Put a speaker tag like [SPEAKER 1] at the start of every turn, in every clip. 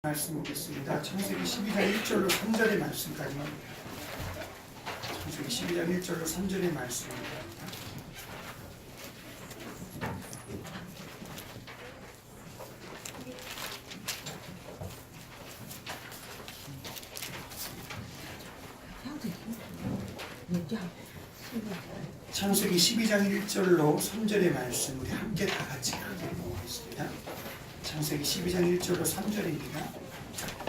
[SPEAKER 1] 말씀 보겠습니다. 창세기 12장 1절로 3절의 말씀까지만. 창세기 12장 1절로 3절의 말씀입니다. 창세기 12장 1절로 3절의 말씀 우리 함께 다 같이 보겠습니다. 창세기 12장 1절로 3절입니다.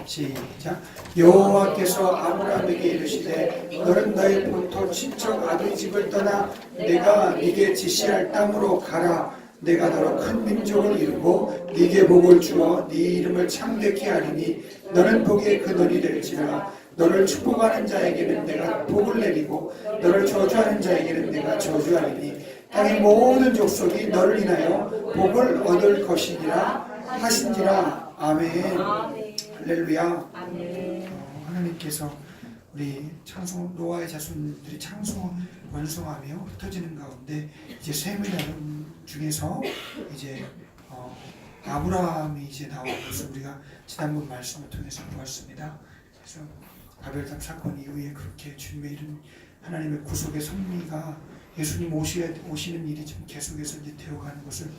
[SPEAKER 1] 시작. 여호와께서 아브라함에게 이르시되 너는 너의 본토 친척 아비 집을 떠나 내가 네게 지시할 땅으로 가라. 내가 너로 큰 민족을 이루고 네게 복을 주어 네 이름을 창대케 하리니 너는 복의 근원이 될지라. 너를 축복하는 자에게는 내가 복을 내리고 너를 저주하는 자에게는 내가 저주하리니 땅의 모든 족속이 너를 인하여 복을 얻을 것이니라 하신지라. 아멘. 할렐루야. 하나님께서 우리 창조 노아의 자손들이 창조 원성하며 흩어지는 가운데 이제 셈의 나름 중에서 이제 아브라함이 이제 나온 것을 우리가 지난번 말씀을 통해서 보았습니다. 그래서 바벨탑 사건 이후에 그렇게 주님의 이런 하나님의 구속의 섭리가 예수님 오시는 일이 좀 계속해서 이제 되어가는 것을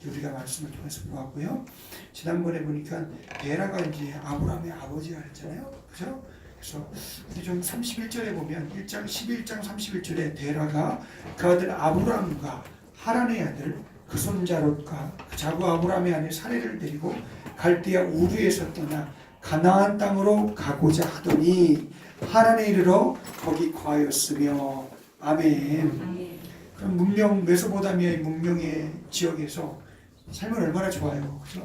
[SPEAKER 1] 우리가 말씀을 통해서 보았고요. 지난번에 보니까 데라가 이제 아브라함의 아버지가 했잖아요. 그죠? 그래서 우리 좀 31절에 보면 11장 31절에 데라가 그 아들 아브라함과 하란의 아들 그 손자 롯과 그 자부 아브라함의 아내 사레를 데리고 갈대아 우르에서 떠나 가나안 땅으로 가고자 하더니 하란에 이르러 거기 거하였으며. 아멘. 그럼 문명 메소포타미아의 문명의 지역에서 삶은 얼마나 좋아요, 그죠?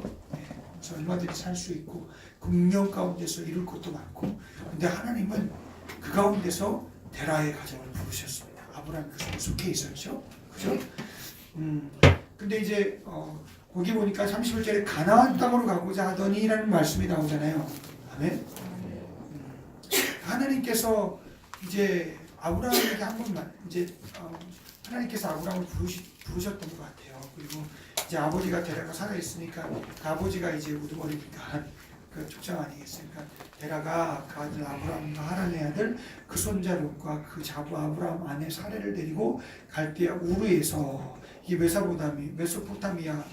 [SPEAKER 1] 그래서 얼마든지 살 수 있고 그 문명 가운데서 이룰 것도 많고, 근데 하나님은 그 가운데서 데라의 가정을 부르셨습니다. 아브라함이 그 속에 속해 있었죠, 그죠? 근데 이제 거기 보니까 31절에 가나안 땅으로 가고자 하더니라는 말씀이 나오잖아요. 아멘. 하나님께서 이제 아브라함에게 한 번만 이제 하나님께서 아브라함을 부르셨던 것 같아요. 그리고 이제 아버지가 데라가 살아 있으니까 그 아버지가 이제 우두머리니까 그 족장 아니겠습니까? 데라가 그 아들 아브라함과 하란의 아들 그 손자 롯과 그 자부 아브라함 아내 사레를 데리고 갈대아 우르에서 이 메소포타미아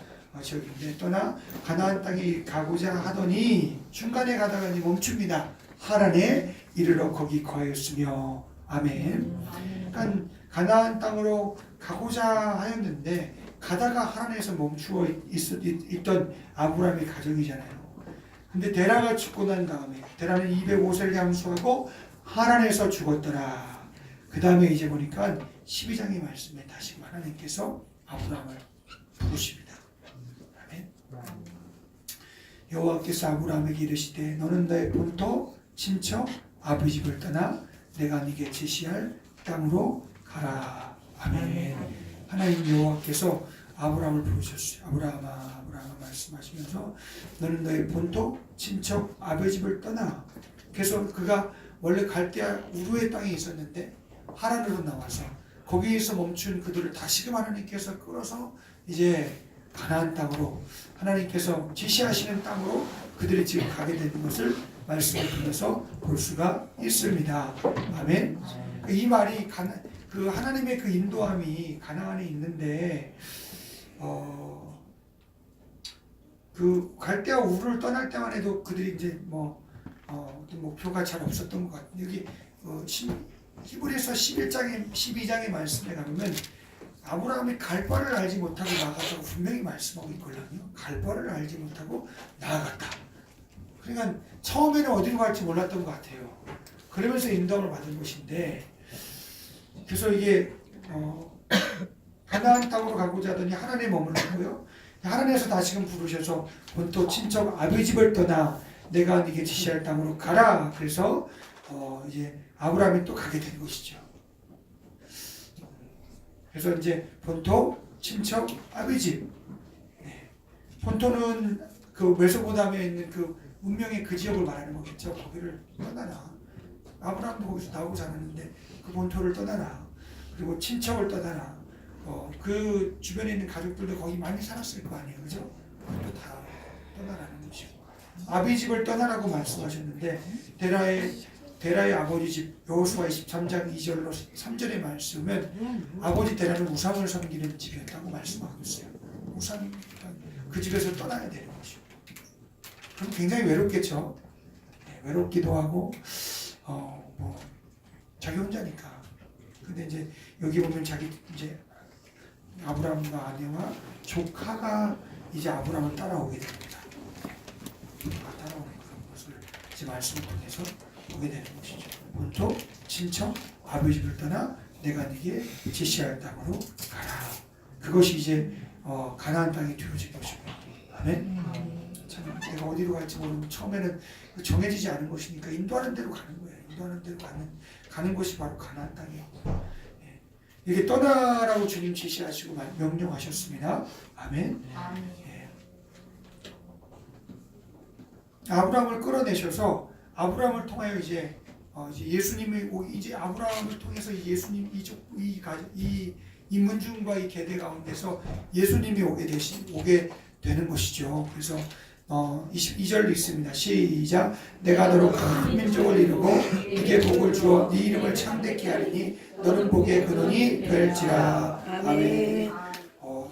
[SPEAKER 1] 지역인데 떠나 가나안 땅에 가고자 하더니 중간에 가다가 멈춥니다. 하란에 이르러 거기 거하였으며. 아멘. 그러니까 가나안 땅으로 가고자 하였는데 가다가 하란에서 멈추어 있던 아브라함의 가정이잖아요. 근데 데라가 죽고 난 다음에 데라는 205세를 향수하고 하란에서 죽었더라. 그 다음에 이제 보니까 12장의 말씀에 다시 하나님께서 아브라함을 부르십니다. 아멘. 여호와께서 아브라함에게 이르시되 너는 너의 본토 친척 아비 집을 떠나 내가 네게 지시할 땅으로 가라. 아멘. 하나님 여호와께서 아브라함을 부르셨어요. 아브라함아 말씀하시면서 너는 너의 본토 친척 아비 집을 떠나. 그래서 그가 원래 갈대아 우르의 땅에 있었는데 하란으로 나와서 거기에서 멈춘 그들을 다시금 하나님께서 끌어서 이제 가나안 땅으로 하나님께서 지시하시는 땅으로 그들이 지금 가게 되는 것을 말씀을 통해서 볼 수가 있습니다. 아멘. 이 말이 그 하나님의 그 인도함이 가나안에 있는데 그 갈대아 우르를 떠날 때만 해도 그들이 이제 어떤 목표가 잘 없었던 것 같아요. 여기 히브리서 12장의 말씀에 가보면 아브라함이 갈 바를 알지 못하고 나아갔다고 분명히 말씀하고 있거든요. 갈 바를 알지 못하고 나아갔다. 그러니까 처음에는 어디로 갈지 몰랐던 것 같아요. 그러면서 인도함을 받은 것인데, 그래서 이게 가나안 땅으로 가고자 하더니 하란에 머물렀고요. 하란에서 다시금 부르셔서 본토 친척 아비 집을 떠나 내가 네게 지시할 땅으로 가라. 그래서 이제 아브라함이 또 가게 된 것이죠. 그래서 이제 본토 친척 아비 집. 본토는 그 메소포타미아에 있는 그 문명의 그 지역을 말하는 거겠죠. 거기를 떠나라. 아브라함도 거기서 나오고 자랐는데 그 본토를 떠나라. 그리고 친척을 떠나라. 그 주변에 있는 가족들도 거기 많이 살았을 거 아니에요, 그죠? 그것도 다 떠나라는 것이고. 아비집을 떠나라고 말씀하셨는데 데라의 아버지 집 여호수아 23장 2절로 3절의 말씀은 아버지 데라는 우상을 섬기는 집이었다고 말씀하고 있어요. 우상 그 집에서 떠나야 되는 것이죠. 그럼 굉장히 외롭겠죠. 네, 외롭기도 하고 뭐 자기 혼자니까. 근데 이제 여기 보면 자기 이제 아브라함과 아내와 조카가 이제 아브라함을 따라오게 됩니다. 따라오는 그런 것을 이제 말씀을 통해서 보게 되는 것이죠. 본토, 친척, 아버지 집을 떠나 내가 네게 지시할 땅으로 가라. 그것이 이제 가나안 땅이 되어진 것입니다. 아멘. 참 내가 어디로 갈지 모르고 처음에는 정해지지 않은 것이니까 인도하는 대로 가는 거예요. 인도하는 대로 가는 것이 바로 가나안 땅이에요. 이렇게 떠나라고 주님 지시하시고 명령하셨습니다. 아멘. 예. 아브라함을 끌어내셔서 아브라함을 통하여 이제 예수님이 이제 아브라함을 통해서 예수님 이 문중과 이 계대 가운데서 예수님이 오게 되는 것이죠. 그래서 22절도 있습니다. 시작. 내가 너로 큰 민족을 이루고 네게 복을 주어 네 이름을 창대케 하리니 너는 복의 근원이 될지라. 아멘.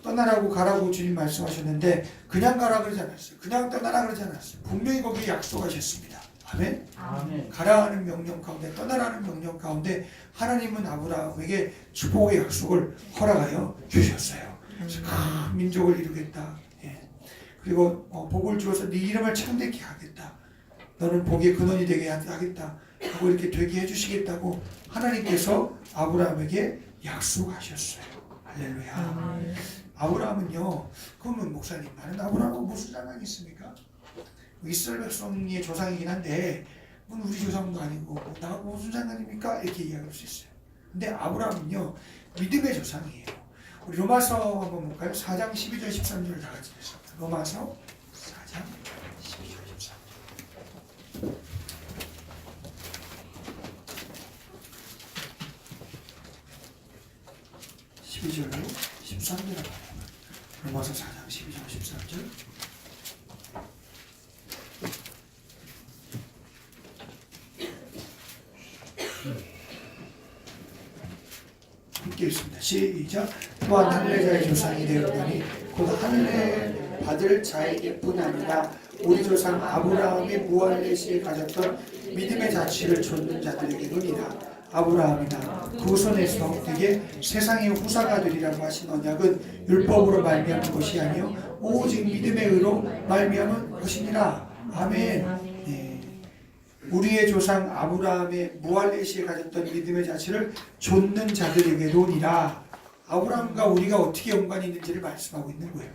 [SPEAKER 1] 떠나라고 가라고 주님 말씀하셨는데 그냥 가라 그러지 않았어요. 그냥 떠나라 그러지 않았어요. 분명히 거기에 약속하셨습니다. 아멘. 아멘. 가라는 명령 가운데 떠나라는 명령 가운데 하나님은 아브라함에게 축복의 약속을 허락하여 주셨어요. 그래서 큰 민족을 이루겠다. 그리고 복을 주어서 네 이름을 창대케 하겠다. 너는 복의 근원이 되게 하겠다. 하고 이렇게 되게 해주시겠다고 하나님께서 아브라함에게 약속하셨어요. 할렐루야. 아브라함은요. 그러면 목사님 나는 아브라함하고 무슨 상관이 있습니까? 이스라엘 백성의 조상이긴 한데 우리 조상도 아니고 나하고 무슨 상관입니까? 이렇게 이야기할 수 있어요. 근데 아브라함은요. 믿음의 조상이에요. 우리 로마서 한번 볼까요? 4장 12절 13절 다 같이 해서 로마서 4장 12절 13절 12절로 13절을 로마서 4장 12절 13절 함께 읽습니다. 시작. 또한 할례자의 조상이 되었더니 곧 할례 받을 자에게뿐 아니라 우리 조상 아브라함이 무할례 시에 가졌던 믿음의 자취를 좇는 자들에게는이라. 아브라함이나 그 후손에서 그에게 세상의 후사가 되리라고 하신 언약은 율법으로 말미암은 것이 아니요 오직 믿음의 의로 말미암은 것이니라. 아멘. 우리의 조상 아브라함의 무할례 시에 가졌던 믿음의 자취를 좇는 자들에게도니라. 아브라함과 우리가 어떻게 연관이 있는지를 말씀하고 있는 거예요.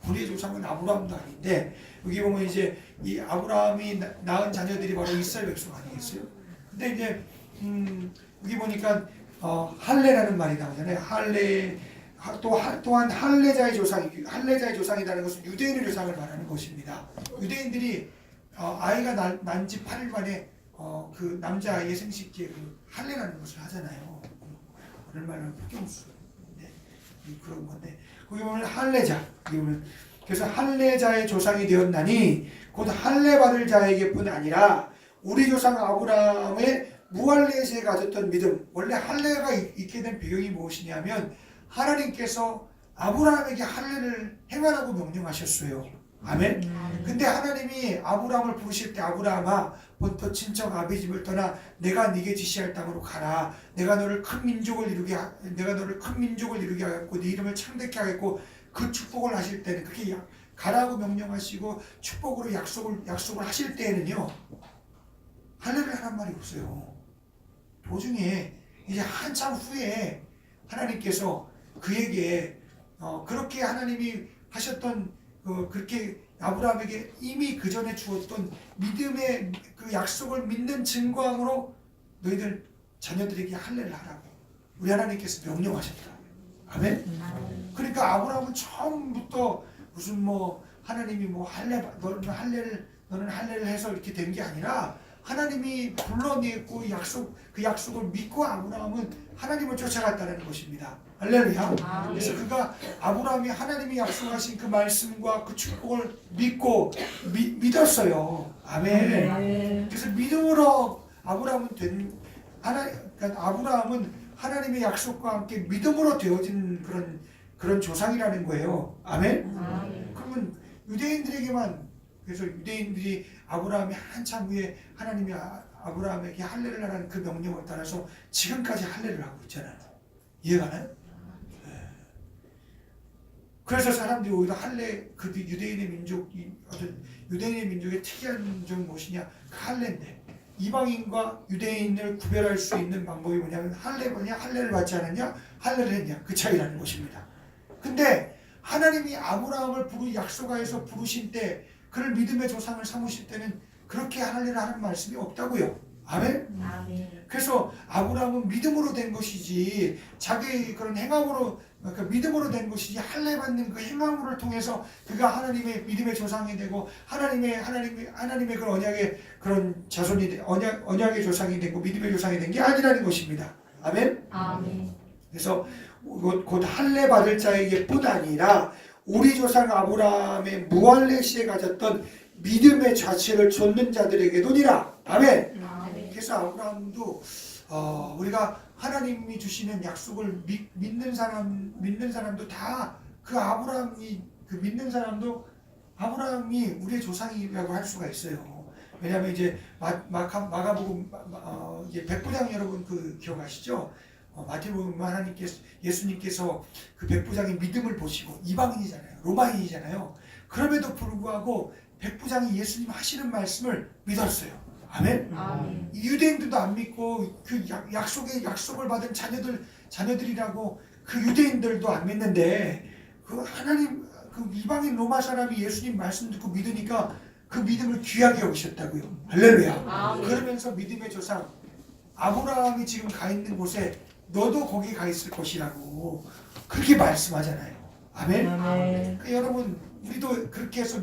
[SPEAKER 1] 우리의 조상은 아브라함도 아닌데 여기 보면 이제 이 아브라함이 낳은 자녀들이 바로 이스라엘 백성 아니겠어요? 근데 이제 여기 보니까 할례라는 말이 나오잖아요. 할례 또한 할례자의 조상이라는 것은 유대인의 조상을 말하는 것입니다. 유대인들이 아이가 난 지 8일 만에 그 남자아이의 생식기에 그 할례라는 것을 하잖아요. 오늘 말로 폭경수 그런 건데 거기 보면 할례자 그래서 할례자의 조상이 되었나니 곧 할례 받을 자에게뿐 아니라 우리 조상 아브라함의 무할례시에 가졌던 믿음. 원래 할례가 있게 된 배경이 무엇이냐면 하나님께서 아브라함에게 할례를 행하라고 명령하셨어요. 아멘. 근데 하나님이 아브라함을 부르실 때 아브라함아 본토 친척 아비 집을 떠나 내가 네게 지시할 땅으로 가라. 내가 너를 큰 민족을 이루게 하겠고 네 이름을 창대케 하겠고 그 축복을 하실 때는 그렇게 가라고 명령하시고 축복으로 약속을 하실 때에는요 할례를 하란 말이 없어요. 도중에 이제 한참 후에 하나님께서 그에게 그렇게 하나님이 하셨던 그렇게 아브라함에게 이미 그 전에 주었던 믿음의 그 약속을 믿는 증거함으로 너희들 자녀들에게 할례를 하라고 우리 하나님께서 명령하셨다. 아멘. 그러니까 아브라함은 처음부터 무슨 하나님이 너는 할례를 해서 이렇게 된 게 아니라 하나님이 불러냈고 그 약속을 믿고 아브라함은 하나님을 쫓아갔다는 것입니다. 할렐루야. 그래서 그가 아브라함이 하나님이 약속하신 그 말씀과 그 축복을 믿고 믿었어요. 아멘. 그래서 믿음으로 그러니까 아브라함은 하나님의 약속과 함께 믿음으로 되어진 그런 조상이라는 거예요. 아멘. 그러면 유대인들에게만, 그래서 유대인들이 아브라함이 한참 후에 하나님이 아브라함에게 할례를 하라는 그 명령을 따라서 지금까지 할례를 하고 있잖아요. 이해가 가나요? 네. 그래서 사람들이 오히려 할례, 그 유대인의 민족의 특이한 점이 무엇이냐? 그 할례인데, 이방인과 유대인을 구별할 수 있는 방법이 뭐냐면 할례를 받지 않았냐? 할례를 했냐? 그 차이라는 것입니다. 근데 하나님이 아브라함을 약속하여서 부르신 때, 그를 믿음의 조상을 삼으실 때는 그렇게 할례를 하는 말씀이 없다고요. 아멘? 그래서 아브라함은 믿음으로 된 것이지, 자기 그런 행함으로, 그러니까 믿음으로 된 것이지, 할례 받는 그 행함을 통해서 그가 하나님의 믿음의 조상이 되고 하나님의 그런 언약의 그런 자손이 언약의 조상이 되고 믿음의 조상이 된 게 아니라는 것입니다. 아멘? 그래서 곧 할례 받을 자에게뿐 아니라 우리 조상 아브라함의 무할례 시에 가졌던 믿음의 자체를 좇는 자들에게도니라. 아멘. 그래서 아브라함도 우리가 하나님이 주시는 약속을 믿는 사람도 다 그 아브라함이 우리의 조상이라고 할 수가 있어요. 왜냐하면 이제 마가복음 이제 백부장 여러분 그 기억하시죠? 마태복음 예수님께서 그 백부장의 믿음을 보시고, 이방인이잖아요, 로마인이잖아요. 그럼에도 불구하고 백부장이 예수님 하시는 말씀을 믿었어요. 아멘. 유대인들도 안 믿고 그 약속을 받은 자녀들이라고 그 유대인들도 안 믿는데, 그 이방인 로마 사람이 예수님 말씀 듣고 믿으니까 그 믿음을 귀하게 여기셨다고요. 할렐루야. 그러면서 믿음의 조상 아브라함이 지금 가 있는 곳에 너도 거기 가 있을 것이라고 그렇게 말씀하잖아요. 아멘. 그러니까 여러분, 우리도 그렇게 해서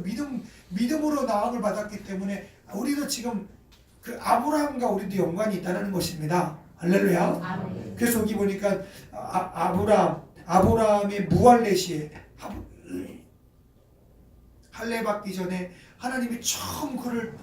[SPEAKER 1] 믿음으로 나음을 받았기 때문에 우리도 지금 그 아브라함과 우리도 연관이 있다는 것입니다. 할렐루야. 그래서 여기 보니까 아브라함의 무할례 시에 할례 받기 전에 하나님이 처음 그를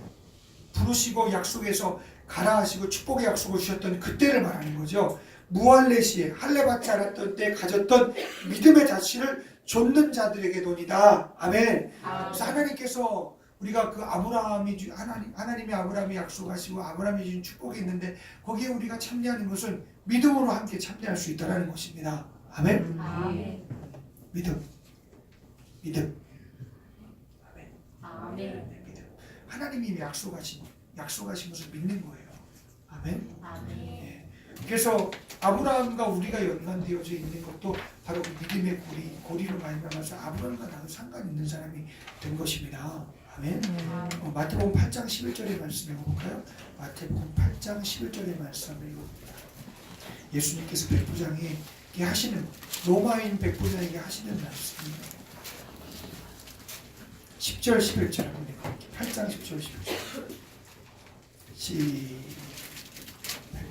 [SPEAKER 1] 부르시고 약속해서 가라 하시고 축복의 약속을 주셨던 그때를 말하는 거죠. 무할례 시에 할례 받지 않았던 때 가졌던 믿음의 자취를 좇는 자들에게도니다. 아멘. 그래서 하나님께서 우리가 그 하나님이 아브라함이 약속하시고 아브라함이 주신 축복이 있는데, 거기에 우리가 참여하는 것은 믿음으로 함께 참여할 수 있다는 것입니다. 아멘. 믿음. 아멘. 네, 믿음. 하나님이 약속하신 것을 믿는 거예요. 아멘. 네. 그래서 아브라함과 우리가 연관되어져 있는 것도 바로 그 믿음의 고리로 말미암아서 아브라함과 나도 상관 있는 사람이 된 것입니다. 아멘. 마태복음 8장 11절의 말씀 읽어볼까요? 마태복음 8장 11절의 말씀을 읽어봅니다. 예수님께서 백부장에게 하시는, 로마인 백부장에게 하시는 말씀입니다. 10절 11절 한번 읽어볼게요. 8장 10절 11절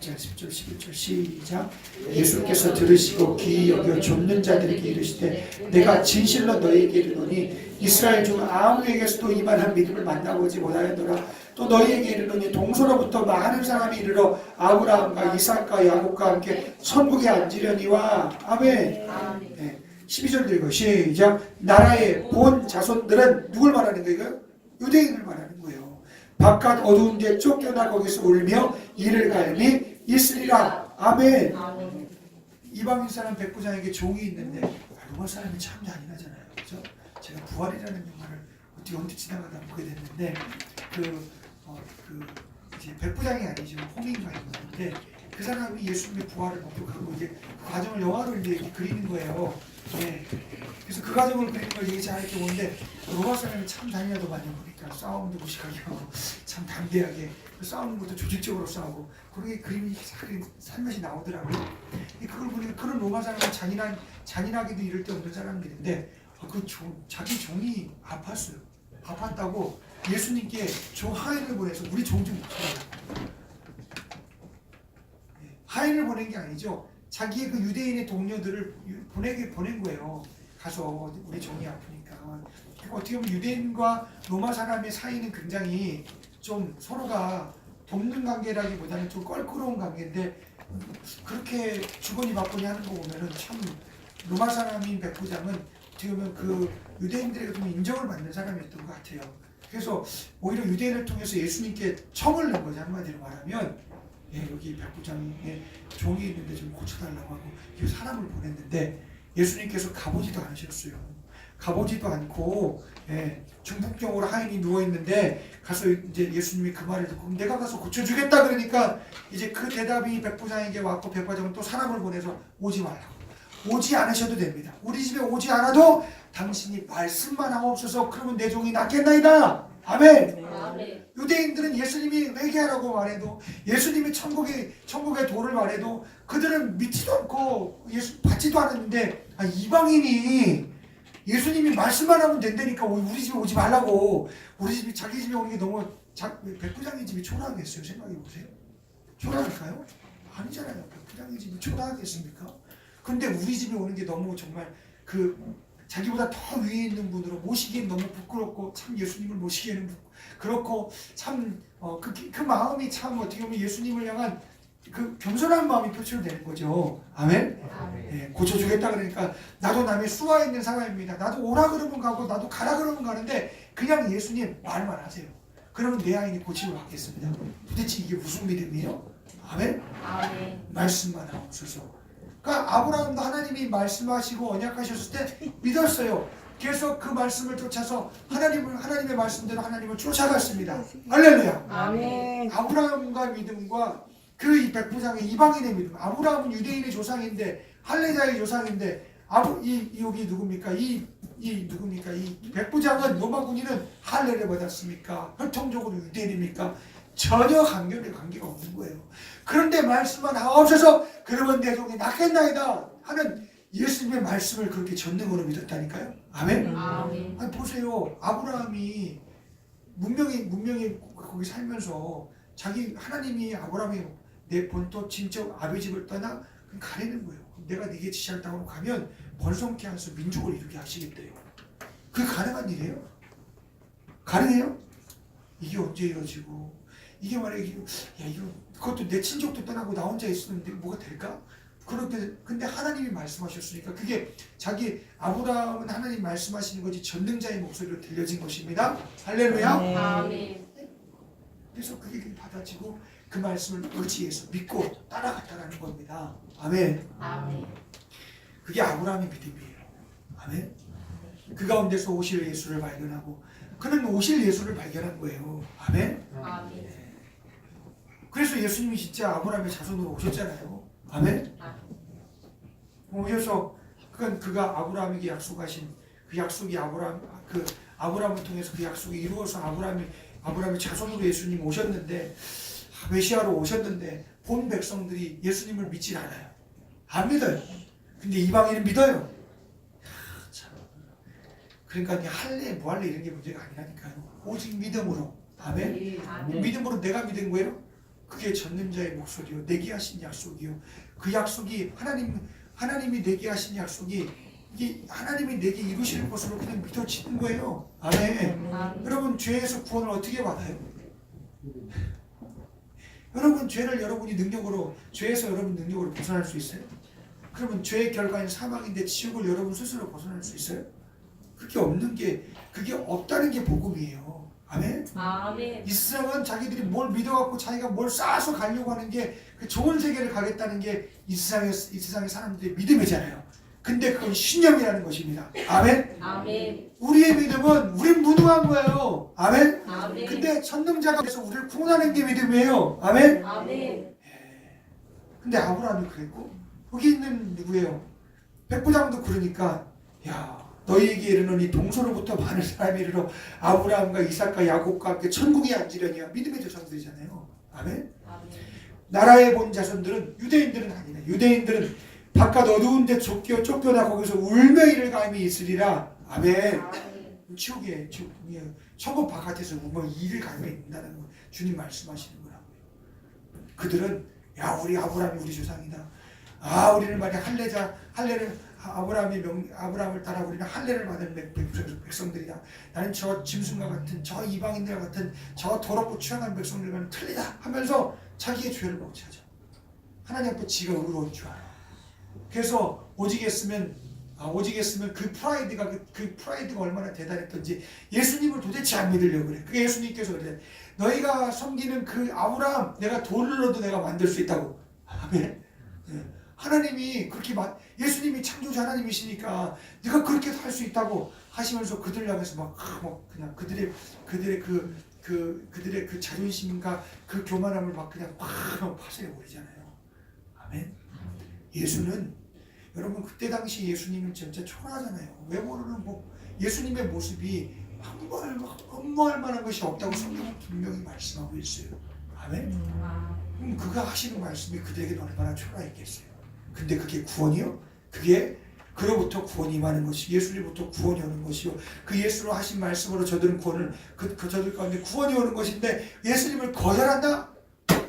[SPEAKER 1] 8절 10절 11절 시작. 예수께서 들으시고 귀히 여겨 좇는 자들에게 이르시되 내가 진실로 너희에게 이르노니 이스라엘 중 아무에게서도 이만한 믿음을 만나보지 못하였노라. 또 너희에게 이르노니 동서로부터 많은 사람이 이르러 아브라함과 이삭과 야곱과 함께 천국에 앉으려니와. 아멘. 네. 12절 읽어 시작. 나라의 본 자손들은 누굴 말하는 거예요? 유대인을 말하는 거예요. 바깥 어두운 데 쫓겨나 거기서 울며 이를 갈미 있으리라. 아멘. 이방인 사람 백부장에게 종이 있는데 로마 사람이 참 잔인하잖아요. 그렇죠? 제가 부활이라는 영화를 어떻게 언뜻 지나가다 보게 됐는데 이제 백부장이 아니죠. 홍인가인데 그 사람이 예수님의 부활을 목격하고 이제 그 과정을 영화로 이제 그리는 거예요. 네. 그래서 그 과정을 그리는 걸 얘기 잘 이렇게 보는데 로마 사람이 참 잔인하도 많이 보니까 싸움도 무식하게 하고 참 담대하게 싸우는 것도 조직적으로 싸우고 그렇게 그림이 살며시 나오더라고요. 그걸 보니까 그런 로마 사람은 잔인하게도 이럴 데 없는 사람들인데 자기 종이 아팠어요. 아팠다고 예수님께 종 하인을 보내서 우리 종 좀 고쳐라. 유대인을 보낸 게 아니죠. 자기의 그 유대인의 동료들을 보낸 거예요. 가서 우리 종이 아프니까. 어떻게 보면 유대인과 로마 사람의 사이는 굉장히 좀 서로가 돕는 관계라기보다는 좀 껄끄러운 관계인데, 그렇게 주거니 받거니 하는 거 보면은 참 로마 사람인 백부장은 어떻게 보면 그 유대인들에게 좀 인정을 받는 사람이었던 것 같아요. 그래서 오히려 유대인을 통해서 예수님께 청을 낸 거죠. 한마디로 말하면, 여기 백부장의 종이 있는데 좀 고쳐달라고 하고 이 사람을 보냈는데 예수님께서 가보지도 않으셨어요. 가보지도 않고 중풍병으로 하인이 누워 있는데 가서 이제 예수님이 그 말을 듣고 내가 가서 고쳐주겠다 그러니까 이제 그 대답이 백부장에게 왔고, 백부장은 또 사람을 보내서 오지 말라고. 오지 않으셔도 됩니다. 우리 집에 오지 않아도 당신이 말씀만 하옵소서. 그러면 내 종이 낫겠나이다. 아멘.
[SPEAKER 2] 아멘.
[SPEAKER 1] 유대인들은 예수님이 회개하라고 말해도, 예수님이 천국의 도를 말해도 그들은 믿지도 않고 예수 받지도 않았는데, 이방인이 예수님이 말씀만 하면 된다니까 우리 집에 오지 말라고. 우리 집이 자기 집에 오는 게 너무 백부장의 집이 초라하겠어요? 생각해 보세요. 초라할까요? 아니잖아요. 백부장의 집이 초라하겠습니까? 근데 우리 집에 오는 게 너무 정말 자기보다 더 위에 있는 분으로 모시기엔 너무 부끄럽고, 참 예수님을 모시기에는 그렇고, 참 그 마음이 참 어떻게 보면 예수님을 향한 그 겸손한 마음이 표출되는 거죠. 아멘? 고쳐주겠다 그러니까 나도 남의 수하에 있는 사람입니다. 나도 오라 그러면 가고 나도 가라 그러면 가는데 그냥 예수님 말만 하세요. 그러면 내 아이는 고침을 받겠습니다. 도대체 이게 무슨 믿음이에요? 아멘?
[SPEAKER 2] 아멘.
[SPEAKER 1] 말씀만 하옵소서. 그러니까 아브라함도 하나님이 말씀하시고 언약하셨을 때 믿었어요. 그래서 그 말씀을 쫓아서 하나님의 말씀대로 하나님을 쫓아갔습니다. 할렐루야.
[SPEAKER 2] 아멘.
[SPEAKER 1] 아브라함과 믿음과 이 백부장의 이방인의 믿음. 아브라함은 유대인의 조상인데, 할례자의 조상인데, 여기 누굽니까? 이 백부장은, 로마 군인은 할례를 받았습니까? 혈통적으로 유대인입니까? 전혀 관계가 없는 거예요. 그런데 말씀만 하옵소서. 그러면 내 종이 낫겠나이다 하는 예수님의 말씀을 그렇게 전능으로 믿었다니까요. 아멘?
[SPEAKER 2] 아멘.
[SPEAKER 1] 아니 보세요. 아브라함이 문명이 거기 살면서 하나님이 아브라함이 내 본토 친척 아비 집을 떠나 가리는 거예요. 내가 네게 지시할 땅으로 가면 번성케 하셔서 민족을 이루게 하시겠대요. 그게 가능한 일이에요? 가능해요? 이게 언제 이루어지고, 이게 말이야, 그것도 내 친족도 떠나고 나 혼자 있었는데 뭐가 될까? 근데 하나님이 말씀하셨으니까 그게 아브라함은 하나님 말씀하시는 거지 전능자의 목소리로 들려진 것입니다. 할렐루야.
[SPEAKER 2] 아멘.
[SPEAKER 1] 그래서 그게 받아지고 그 말씀을 의지해서 믿고 따라갔다라는 겁니다. 아멘.
[SPEAKER 2] 아멘.
[SPEAKER 1] 그게 아브라함의 믿음이에요. 아멘. 그 가운데서 오실 예수를 발견하고, 그는 오실 예수를 발견한 거예요. 아멘.
[SPEAKER 2] 아멘.
[SPEAKER 1] 그래서 예수님이 진짜 아브라함의 자손으로 오셨잖아요. 아멘. 오셔서 그가 아브라함에게 약속하신 그 약속이 아브라함을 통해서 그 약속이 이루어서 아브라함의 자손으로 예수님 오셨는데, 메시아로 오셨는데 본 백성들이 예수님을 믿질 않아요. 안 믿어요. 근데 이방인은 믿어요. 참. 그러니까 할래 뭐할래 이런 게 문제가 아니라니까요. 오직 믿음으로. 아멘.
[SPEAKER 2] 아멘.
[SPEAKER 1] 믿음으로 내가 믿은 거예요. 그게 전능자의 목소리요, 내게 하신 약속이요. 그 약속이 하나님이 내게 하신 약속이 이게 하나님이 내게 이루실 것으로 그냥 믿어지는 거예요. 아멘. 여러분 죄에서 구원을 어떻게 받아요? 여러분 죄에서 여러분 능력으로 벗어날 수 있어요? 그러면 죄의 결과는 사망인데 지옥을 여러분 스스로 벗어날 수 있어요? 그게 없다는 게 복음이에요. 아멘.
[SPEAKER 2] 아멘.
[SPEAKER 1] 이 세상은 자기들이 뭘 믿어갖고 자기가 뭘 쌓아서 가려고 하는 게 그 좋은 세계를 가겠다는 게 이 세상의 사람들의 믿음이잖아요. 근데 그건 신념이라는 것입니다. 아멘.
[SPEAKER 2] 아멘.
[SPEAKER 1] 우리의 믿음은 우린 무능한 거예요. 아멘.
[SPEAKER 2] 아멘.
[SPEAKER 1] 근데 전능자가 돼서 우리를 구원하는 게 믿음이에요. 아멘.
[SPEAKER 2] 아멘.
[SPEAKER 1] 근데 아브라함이 그랬고, 여기 있는 누구예요? 백부장도 그러니까, 야, 너희에게 이르노니 동서로부터 많은 사람이 이르러 아브라함과 이삭과 야곱과 함께 천국에 앉으려니와. 믿음의 조상들이잖아요. 아멘.
[SPEAKER 2] 아멘.
[SPEAKER 1] 나라의 본 자손들은, 유대인들은 아니네. 유대인들은 바깥 어두운 데 쫓겨나 거기서 울며 이를 감이 있으리라. 아멘. 지옥에 천국 바깥에서 울며 이를 감이 있다는 거 주님 말씀하시는 거라고요. 그들은 야, 우리 아브라함이 우리 조상이다. 우리는 말이야 할례를 아브라함을 따라 우리는 할례를 받은 백성들이다. 나는 저 짐승과 같은 저 이방인들과 같은 저 더럽고 추악한 백성들과는 틀리다 하면서 자기의 죄를 못 찾아. 하나님 앞에 지가 의로운 줄 알아. 그래서 오직 했으면 그 프라이드가 얼마나 대단했던지 예수님을 도대체 안 믿으려고 그래. 그게 예수님께서 그래. 너희가 섬기는 그 아브라함 내가 돌로도 내가 만들 수 있다고. 아멘. 하나님이 그렇게 예수님이 창조자 하나님이시니까 네가 그렇게 할 수 있다고 하시면서 그들 향해서 막 그냥 그들의 그 자존심과 그 교만함을 막 그냥 막 파쇄해 버리잖아요. 아멘. 예수는 여러분 그때 당시 예수님은 진짜 초라하잖아요. 외모로는 예수님의 모습이 흠모할 만한 것이 없다고 성경은 분명히 말씀하고 있어요. 아멘. 그럼 그가 하시는 말씀이 그들에게 얼마나 초라했겠어요. 근데 그게 구원이요? 그게 그로부터 구원이 임하는 것이 예수님부터 구원이 오는 것이요. 그 예수로 하신 말씀으로 저들은 구원을 저들 가운데 구원이 오는 것인데 예수님을 거절한다?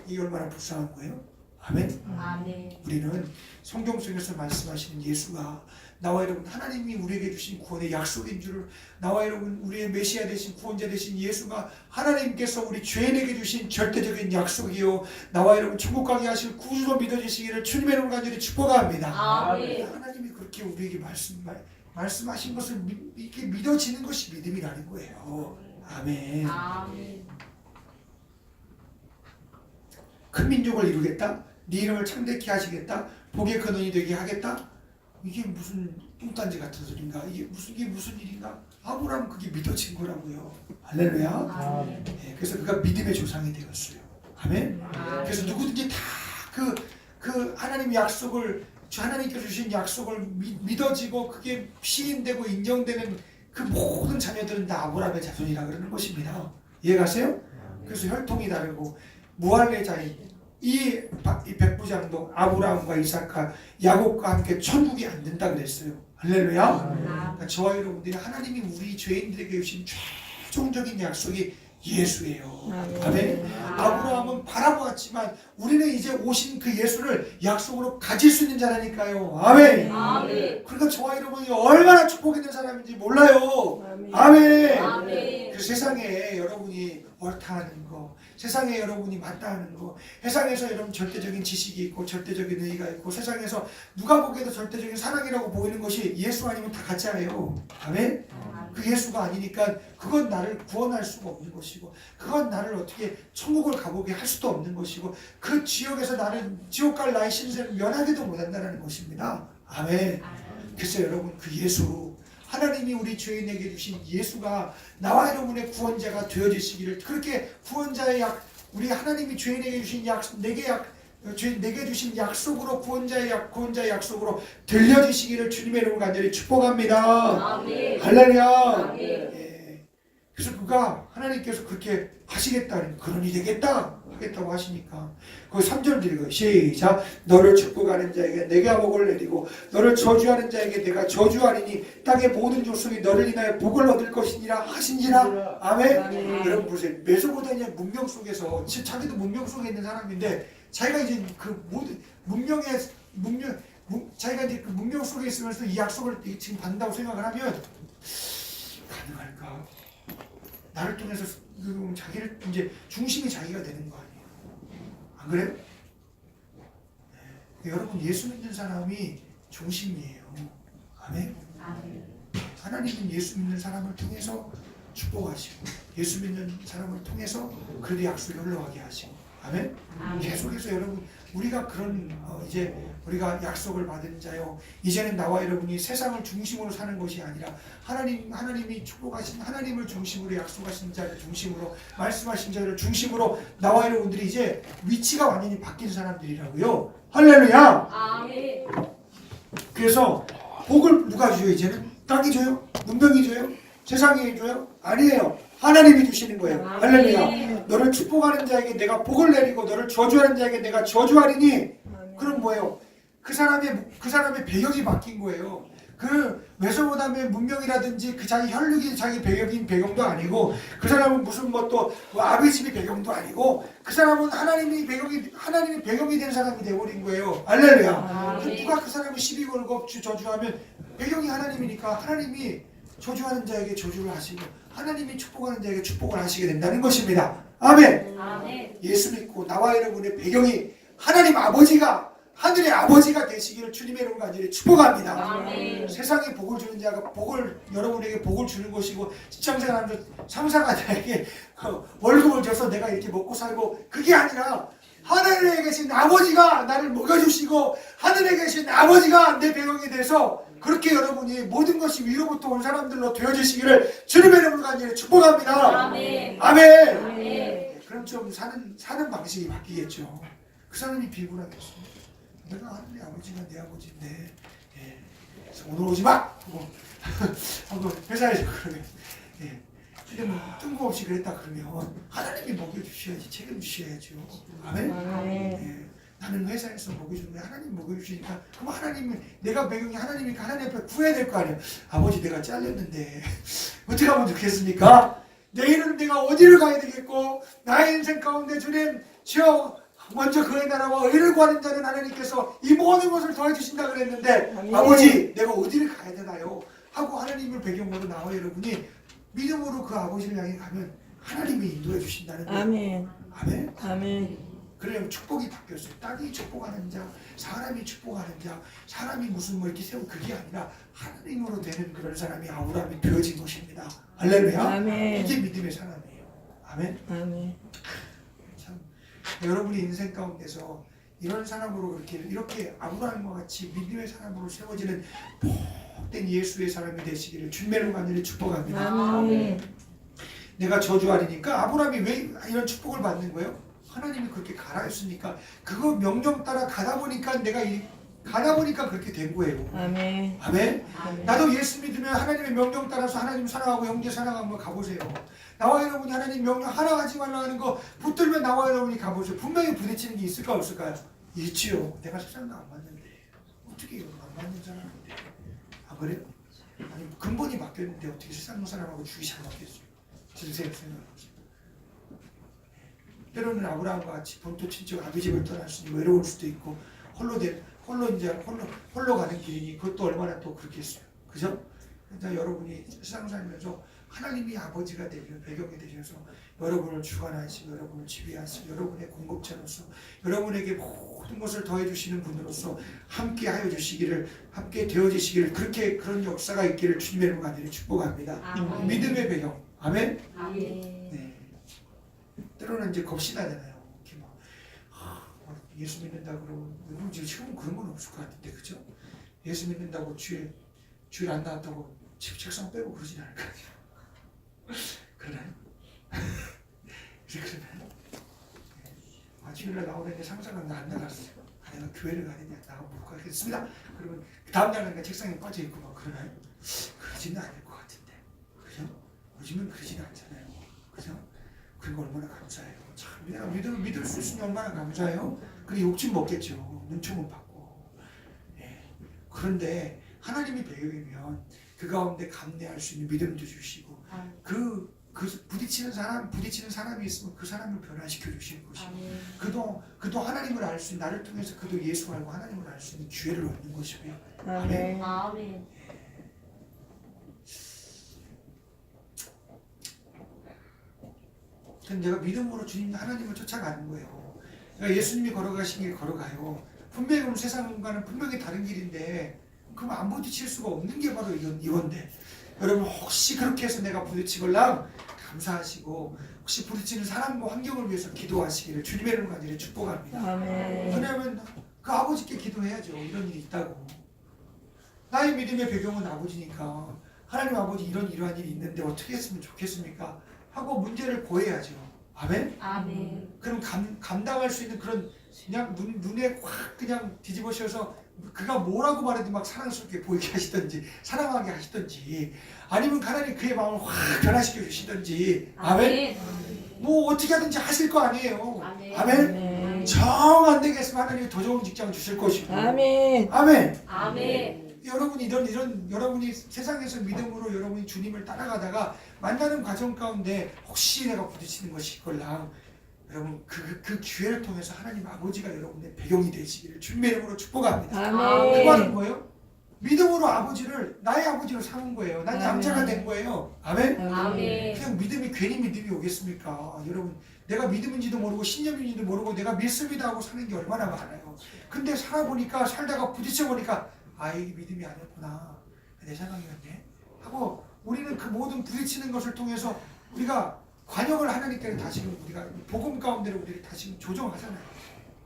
[SPEAKER 1] 이게 얼마나 불쌍한 거예요? 아멘.
[SPEAKER 2] 아멘.
[SPEAKER 1] 우리는 성경 속에서 말씀하시는 예수가 나와 여러분 하나님이 우리에게 주신 구원의 약속인 줄을 나와 여러분 우리의 메시아 되신 구원자 되신 예수가 하나님께서 우리 죄인에게 주신 절대적인 약속이요 나와 여러분 천국 가게 하실 구주로 믿어지시기를 주님의 이름으로 간절히 축복합니다.
[SPEAKER 2] 아멘.
[SPEAKER 1] 하나님이 그렇게 우리에게 말씀하신 것을 이렇게 믿어지는 것이 믿음이라는 거예요. 아멘.
[SPEAKER 2] 아멘.
[SPEAKER 1] 큰 민족을 이루겠다. 네 이름을 창대케 하시겠다. 복의 근원이 되게 하겠다. 이게 무슨 뚱딴지 같은 소린가? 이게 무슨 일인가? 아브라함은 그게 믿어진 거라고요. 할렐루야.
[SPEAKER 2] 아멘.
[SPEAKER 1] 네, 그래서 그가 믿음의 조상이 되었어요. 아멘. 그래서 누구든지 다 그 하나님의 약속을 하나님께서 주신 약속을 믿어지고 그게 시인되고 인정되는 그 모든 자녀들은 다 아브라함의 자손이라 그러는 것입니다. 이해가세요? 그래서 혈통이 다르고 무할례자인 이 백부장도 아브라함과 이삭과 야곱과 함께 천국이 안 된다 그랬어요. 할렐루야. 그러니까 저와 여러분들이 하나님이 우리 죄인들에게 주신 최종적인 약속이 예수예요. 아멘. 아브라함은 바라보았지만 우리는 이제 오신 그 예수를 약속으로 가질 수 있는 자라니까요. 아멘.
[SPEAKER 2] 아멘.
[SPEAKER 1] 그러니까 저와 여러분이 얼마나 축복있는 사람인지 몰라요. 아멘.
[SPEAKER 2] 아멘.
[SPEAKER 1] 그 세상에 여러분이 옳다 하는 거, 세상에 여러분이 맞다 하는 거, 세상에서 여러분 절대적인 지식이 있고 절대적인 의의가 있고 세상에서 누가 보기에도 절대적인 사랑이라고 보이는 것이 예수 아니면 다 가짜예요. 아멘? 그 예수가 아니니까 그건 나를 구원할 수가 없는 것이고 그건 나를 어떻게 천국을 가보게 할 수도 없는 것이고 그 지옥에서 나를 지옥 갈 나의 신세를 면하지도 못한다는 것입니다. 아멘. 그래서 여러분 그 예수 하나님이 우리 죄인에게 주신 예수가 나와 여러분의 구원자가 되어지시기를 그렇게 구원자의 우리 하나님이 죄인에게 주신 내게 주신 약속으로 구원자의 약속으로 들려지시기를 주님의 이름으로 간절히 축복합니다.
[SPEAKER 2] 아멘.
[SPEAKER 1] 할렐루야.
[SPEAKER 2] 아멘.
[SPEAKER 1] 예. 그래서 그가 하나님께서 그렇게 하시겠다 그러니 되겠다 하겠다고 하시니까 그 3절 드리고 시작. 너를 축복하는 자에게 내가 복을 내리고 너를 저주하는 자에게 내가 저주하리니 땅의 모든 족속이 너를 인하여 복을 얻을 것이니라 하신지라. 아멘. 여러분 보세요. 메소포타미아 문명 속에서 자기도 문명 속에 있는 사람인데 자기가 이제 그 모든 자기가 이제 그 문명 속에 있으면서 이 약속을 지금 받는다고 생각을 하면 가능할까? 나를 통해서 자기를 이제 중심이 자기가 되는 거 아니에요? 안 그래요? 네. 여러분 예수 믿는 사람이 중심이에요. 아멘. 하나님은 예수 믿는 사람을 통해서 축복하시고 예수 믿는 사람을 통해서 그들의 약속을 흘러가게 하시고 아멘. 계속해서 여러분 우리가 그런 이제 우리가 약속을 받은 자요. 이제는 나와 여러분이 세상을 중심으로 사는 것이 아니라 하나님이 축복하신 하나님을 중심으로 약속하신 자를 중심으로 말씀하신 자를 중심으로 나와 여러분들이 이제 위치가 완전히 바뀐 사람들이라고요. 할렐루야.
[SPEAKER 2] 아멘.
[SPEAKER 1] 그래서 복을 누가 줘요? 이제는 땅이 줘요? 문명이 줘요? 세상이 줘요? 아니에요. 하나님이 주시는 거예요. 할렐루야. 너를 축복하는 자에게 내가 복을 내리고 너를 저주하는 자에게 내가 저주하리니 그럼 뭐예요? 그 사람의 배경이 바뀐 거예요. 그 메소포타미아 문명이라든지 그 자기 혈육이 자기 배경도 아니고 그 사람은 무슨 뭐 또 아비집이 배경도 아니고 그 사람은 하나님이 배경이 된 사람이 되어버린 거예요. 할렐루야.
[SPEAKER 2] 아멘.
[SPEAKER 1] 누가 그 사람을 시비 걸고 저주하면 배경이 하나님이니까 하나님이 저주하는 자에게 저주를 하시고 하나님이 축복하는 자에게 축복을 하시게 된다는 것입니다. 아멘.
[SPEAKER 2] 아멘.
[SPEAKER 1] 예수 믿고 나와 여러분의 배경이 하나님 아버지가 하늘의 아버지가 되시기를 주님의 이름으로 간절히 축복합니다.
[SPEAKER 2] 아멘.
[SPEAKER 1] 세상에 복을 주는 자가 여러분에게 복을 주는 것이고 직장생활하면서 상사가들에게 월급을 줘서 내가 이렇게 먹고 살고 그게 아니라 하늘에 계신 아버지가 나를 먹여주시고 하늘에 계신 아버지가 내 배경이 돼서 그렇게 여러분이 모든 것이 위로부터 온 사람들로 되어지시기를 주님의 이름으로 간절히 축복합니다.
[SPEAKER 2] 아멘.
[SPEAKER 1] 아멘.
[SPEAKER 2] 아멘.
[SPEAKER 1] 그럼 좀 사는 방식이 바뀌겠죠. 그 사람이 비굴하겠어요. 내가 하늘의 아버지가 내 아버지인데, 그래서 오늘 오지 마! 하고 회사에서 그러면, 근데 뭐 뜬금없이 그랬다 그러면 하나님이 먹여주셔야지, 책임주셔야죠. 아멘? 나는 회사에서 먹여주는데 하나님 먹여주시니까 그럼 하나님은 내가 배경이 하나님이니까 하나님 앞에 구해야 될 거 아니에요. 아버지 내가 잘렸는데 어떻게 하면 좋겠습니까? 내일은 내가 어디를 가야 되겠고 나의 인생 가운데 주님 주여 먼저 그의 나라와 의를 구하는 자는 하나님께서 이 모든 것을 더해주신다 그랬는데
[SPEAKER 3] 아멘.
[SPEAKER 1] 아버지 내가 어디를 가야 되나요? 하고 하나님을 배경으로 나와 여러분이 믿음으로 그 아버지를 향해 가면 하나님이 인도해 주신다는 거예요.
[SPEAKER 3] 아멘.
[SPEAKER 1] 아멘?
[SPEAKER 3] 아멘.
[SPEAKER 1] 그래요. 축복이 바뀌었어요. 땅이 축복하는 자, 사람이 축복하는 자, 사람이 무슨 뭐 이렇게 세우고 그게 아니라 하나님으로 되는 그런 사람이 아브라함이 되어진 것입니다. 할렐루야.
[SPEAKER 3] 아멘.
[SPEAKER 1] 이게 믿음의 사람이에요. 아멘.
[SPEAKER 3] 아멘.
[SPEAKER 1] 참 여러분의 인생 가운데서 이런 사람으로 이렇게 아브라함과 같이 믿음의 사람으로 세워지는 복된 예수의 사람이 되시기를 주님의 간절히 축복합니다.
[SPEAKER 3] 아멘.
[SPEAKER 1] 내가 저주 아니니까 아브라함이 왜 이런 축복을 받는 거예요? 하나님이 그렇게 가라 했으니까 그거 명령 따라 가다 보니까 그렇게 된 거예요.
[SPEAKER 3] 아멘.
[SPEAKER 1] 아멘.
[SPEAKER 3] 아멘.
[SPEAKER 1] 나도 예수 믿으면 하나님의 명령 따라서 하나님 사랑하고 형제 사랑하고 가보세요. 나와 여러분이 하나님 명령 하나 가지 말라 하는 거 붙들면 나와 여러분이 가보세요. 분명히 부딪히는 게 있을까 없을까요? 있지요. 내가 세상도 안 맞는데 어떻게 이거 안 맞는 사람인데 아 그래요? 아니 근본이 바뀌었는데 어떻게 세상 사람하고 주기 잘 맞겠어요? 드세요 생각해보세요. 때로는 아브라함과 같이 본토 친척 아비집을 떠났으니 외로울 수도 있고 홀로 가는 길이니 그것도 얼마나 또 그렇겠어요. 그죠? 그러니까 여러분이 세상 살면서 하나님이 아버지가 되시고 배경이 되셔서 여러분을 주관하시고 여러분을 지휘하시고 여러분의 공급자로서 여러분에게 모든 것을 더해주시는 분으로서 함께 하여 주시기를 함께 되어지시기를 그런 역사가 있기를 주님의 이름으로 간절히 축복합니다.
[SPEAKER 2] 아멘.
[SPEAKER 1] 믿음의 배경. 아멘.
[SPEAKER 2] 아멘.
[SPEAKER 1] 네. 때로는 이제 겁시나잖아요. 이렇게 예수 믿는다 그러고 지금 그런 건 없을 것 같은데 그죠? 예수 믿는다고 주일 안 나왔다고 책상 빼고 그러진 않을 거 아니에요. 그러나요? 그러나요? 주일날 나오는데 상사가 나 안 나갔어요. 내가 교회를 가느냐 나가 못 가겠습니다. 그러면 다음 날은 책상에 빠져 있고 막 그러나요? 그러지는 않을 것 같은데 그죠? 요즘은 그러지는 않잖아요. 그죠? 그런 거 얼마나 감사해요. 참 내가 믿을 수 있으니 얼마나 감사해요. 그래 욕심 먹겠죠. 눈총은 받고. 그런데 하나님이 배경이면 그 가운데 감내할 수 있는 믿음도 주시고 그 부딪히는 사람이 있으면 그 사람을 변화시켜 주시는 것이고 그도 하나님을 알 수 있는 나를 통해서 그도 예수 알고 하나님을 알 수 있는 기회를 얻는 것이고요. 아멘.
[SPEAKER 2] 아멘.
[SPEAKER 1] 내가 믿음으로 주님 하나님을 쫓아가는 거예요. 그러니까 예수님이 걸어가신 길 걸어가요. 분명히 그럼 세상과는 분명히 다른 길인데 그럼 안 부딪힐 수가 없는 게 바로 이건데 여러분 혹시 그렇게 해서 내가 부딪히걸랑 감사하시고 혹시 부딪히는 사람과 환경을 위해서 기도하시기를 주님의 이름으로 간절히 축복합니다.
[SPEAKER 3] 아멘.
[SPEAKER 1] 왜냐하면 그 아버지께 기도해야죠. 이런 일이 있다고. 나의 믿음의 배경은 아버지니까 하나님 아버지 이러한 일이 있는데 어떻게 했으면 좋겠습니까? 하고 문제를 고해야죠. 아멘?
[SPEAKER 2] 아멘.
[SPEAKER 1] 그럼 감당할 수 있는 그런 그냥 눈에 확 그냥 뒤집어씌워서 그가 뭐라고 말해도 막 사랑스럽게 보이게 하시든지 사랑하게 하시든지 아니면 하나님 그의 마음을 확 변화시켜 주시든지 아멘? 뭐 어떻게 하든지 하실 거 아니에요.
[SPEAKER 2] 아멘.
[SPEAKER 1] 아멘?
[SPEAKER 3] 아멘.
[SPEAKER 1] 정 안 되겠으면 하나님이 더 좋은 직장 주실 것이고
[SPEAKER 3] 아멘.
[SPEAKER 1] 아멘.
[SPEAKER 2] 아멘.
[SPEAKER 1] 여러분이 여러분이 세상에서 믿음으로 여러분이 주님을 따라가다가 만나는 과정 가운데 혹시 내가 부딪히는 것이 있걸랑 여러분 그 기회를 통해서 하나님 아버지가 여러분의 배경이 되시기를 주님의 이름으로 축복합니다.
[SPEAKER 2] 아멘.
[SPEAKER 1] 그 말은 뭐예요? 믿음으로 아버지를 나의 아버지로 삼은 거예요. 난 남자가 된 거예요. 아멘?
[SPEAKER 2] 아멘.
[SPEAKER 1] 그냥 믿음이 괜히 믿음이 오겠습니까? 여러분 내가 믿음인지도 모르고 신념인지도 모르고 내가 믿습니다 하고 사는 게 얼마나 많아요. 근데 살아보니까 살다가 부딪혀보니까 아 이게 믿음이 아니었구나. 내 생각이었네. 하고 우리는 그 모든 부딪히는 것을 통해서 우리가 관용을 하나님께는 다시금 우리가 복음 가운데로 우리를 다시금 조정하잖아요.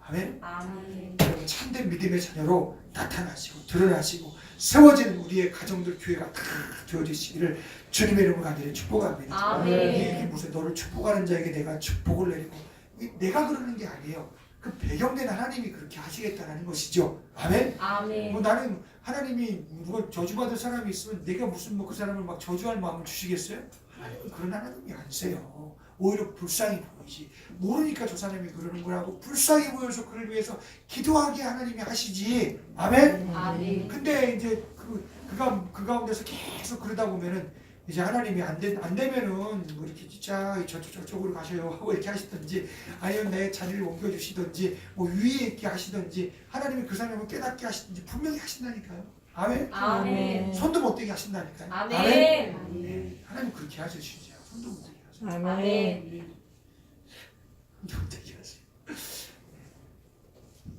[SPEAKER 1] 아멘?
[SPEAKER 2] 아멘.
[SPEAKER 1] 여러분 참된 믿음의 자녀로 나타나시고 드러나시고 세워지는 우리의 가정들 교회가 다 되어지시기를 주님의 이름으로 간절히 축복합니다.
[SPEAKER 2] 아멘.
[SPEAKER 1] 이게 무슨 너를 축복하는 자에게 내가 축복을 내리고 내가 그러는 게 아니에요. 그 배경된 하나님이 그렇게 하시겠다는 것이죠. 아멘.
[SPEAKER 2] 아멘.
[SPEAKER 1] 뭐 나는 하나님이 누가 저주받을 사람이 있으면 내가 무슨 뭐 그 사람을 막 저주할 마음을 주시겠어요? 하나님은 그런 하나님이 아니세요. 오히려 불쌍히 보이지. 모르니까 저 사람이 그러는 거라고 불쌍히 보여서 그를 위해서 기도하게 하나님이 하시지. 아멘.
[SPEAKER 2] 아멘.
[SPEAKER 1] 근데 이제 그 가운데서 계속 그러다 보면은 이제 하나님이 안 되면은 뭐 이렇게 진짜 저쪽으로 가셔요 하고 이렇게 하시든지 아니면 내 자리를 옮겨주시든지 뭐 위에 있게 하시든지 하나님이 그 사람을 깨닫게 하시든지 분명히 하신다니까요. 아멘.
[SPEAKER 2] 아멘.
[SPEAKER 1] 손도 못 대게 하신다니까요.
[SPEAKER 2] 아멘.
[SPEAKER 1] 네, 하나님 그렇게 하세요 진짜. 손도 못 대게 하세요.
[SPEAKER 2] 아멘.
[SPEAKER 1] 손도 못 대게 하세요.